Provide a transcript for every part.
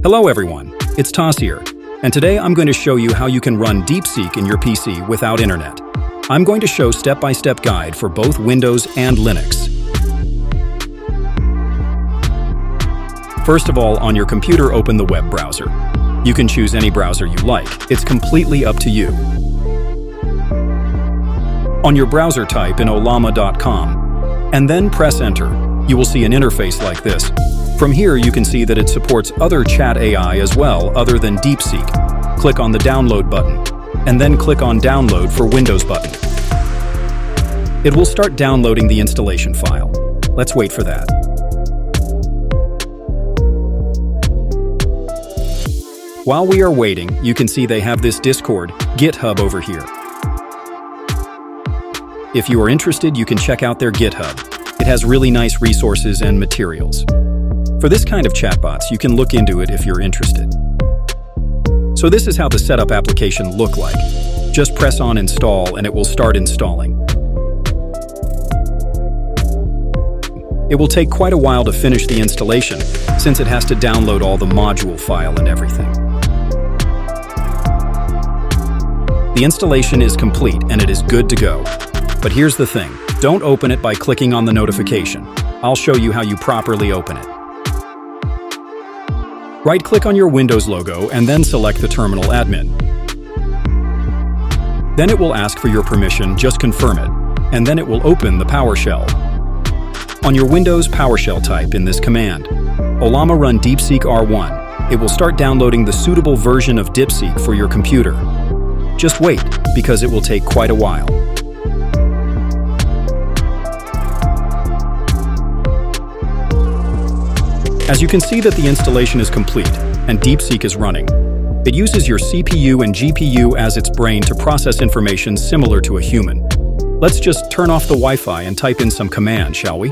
Hello everyone, it's Toss here, and today I'm going to show you how you can run DeepSeek in your PC without internet. I'm going to show step-by-step guide for both Windows and Linux. First of all, on your computer, open the web browser. You can choose any browser you like. It's completely up to you. On your browser, type in olama.com, and then press enter. You will see an interface like this. From here, you can see that it supports other chat AI as well, other than DeepSeek. Click on the download button, and then click on download for Windows button. It will start downloading the installation file. Let's wait for that. While we are waiting, you can see they have this Discord, GitHub over here. If you are interested, you can check out their GitHub. It has really nice resources and materials. For this kind of chatbots, you can look into it if you're interested. So this is how the setup application look like. Just press on install and it will start installing. It will take quite a while to finish the installation, since it has to download all the module file and everything. The installation is complete and it is good to go. But here's the thing, don't open it by clicking on the notification. I'll show you how you properly open it. Right-click on your Windows logo and then select the terminal admin. Then it will ask for your permission, just confirm it, and then it will open the PowerShell. On your Windows PowerShell, type in this command, Olama run DeepSeek R1. It will start downloading the suitable version of DeepSeek for your computer. Just wait, because it will take quite a while. As you can see that the installation is complete and DeepSeek is running. It uses your CPU and GPU as its brain to process information similar to a human. Let's just turn off the Wi-Fi and type in some command, shall we?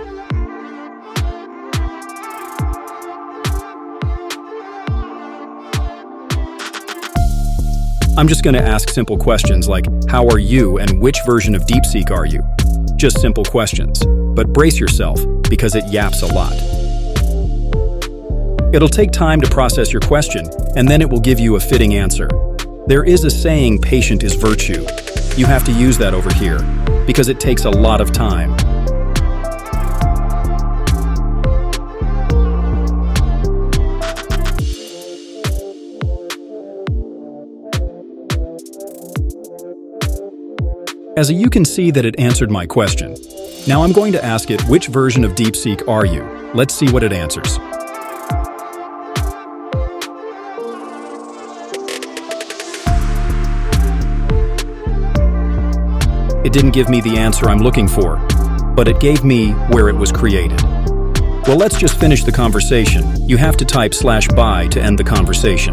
I'm just going to ask simple questions like, how are you and which version of DeepSeek are you? Just simple questions, but brace yourself because it yaps a lot. It'll take time to process your question, and then it will give you a fitting answer. There is a saying, patient is virtue. You have to use that over here, because it takes a lot of time. As you can see that it answered my question. Now I'm going to ask it, which version of DeepSeek are you? Let's see what it answers. It didn't give me the answer I'm looking for, but it gave me where it was created. Well, let's just finish the conversation. You have to type /by to end the conversation.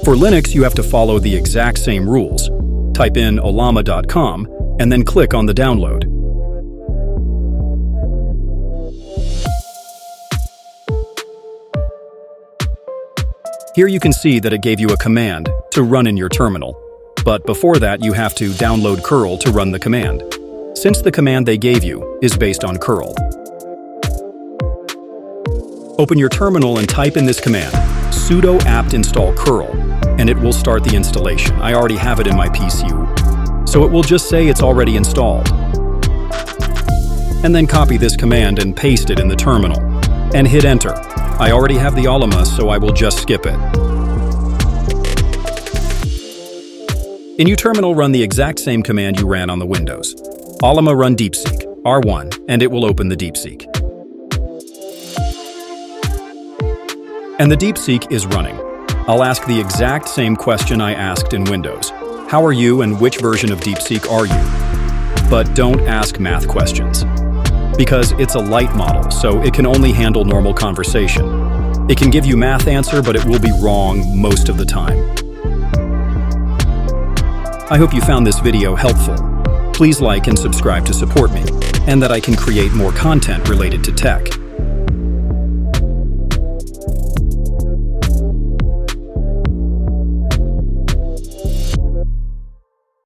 For Linux, you have to follow the exact same rules. Type in olama.com and then click on the download. Here you can see that it gave you a command to run in your terminal. But before that, you have to download curl to run the command, since the command they gave you is based on curl. Open your terminal and type in this command, sudo apt install curl, and it will start the installation. I already have it in my PC, so it will just say it's already installed. And then copy this command and paste it in the terminal, and hit enter. I already have the Olama, so I will just skip it. In your terminal, run the exact same command you ran on the Windows. Olama run DeepSeek, R1, and it will open the DeepSeek. And the DeepSeek is running. I'll ask the exact same question I asked in Windows. How are you and which version of DeepSeek are you? But don't ask math questions, because it's a light model, so it can only handle normal conversation. It can give you math answer, but it will be wrong most of the time. I hope you found this video helpful. Please like and subscribe to support me, and that I can create more content related to tech.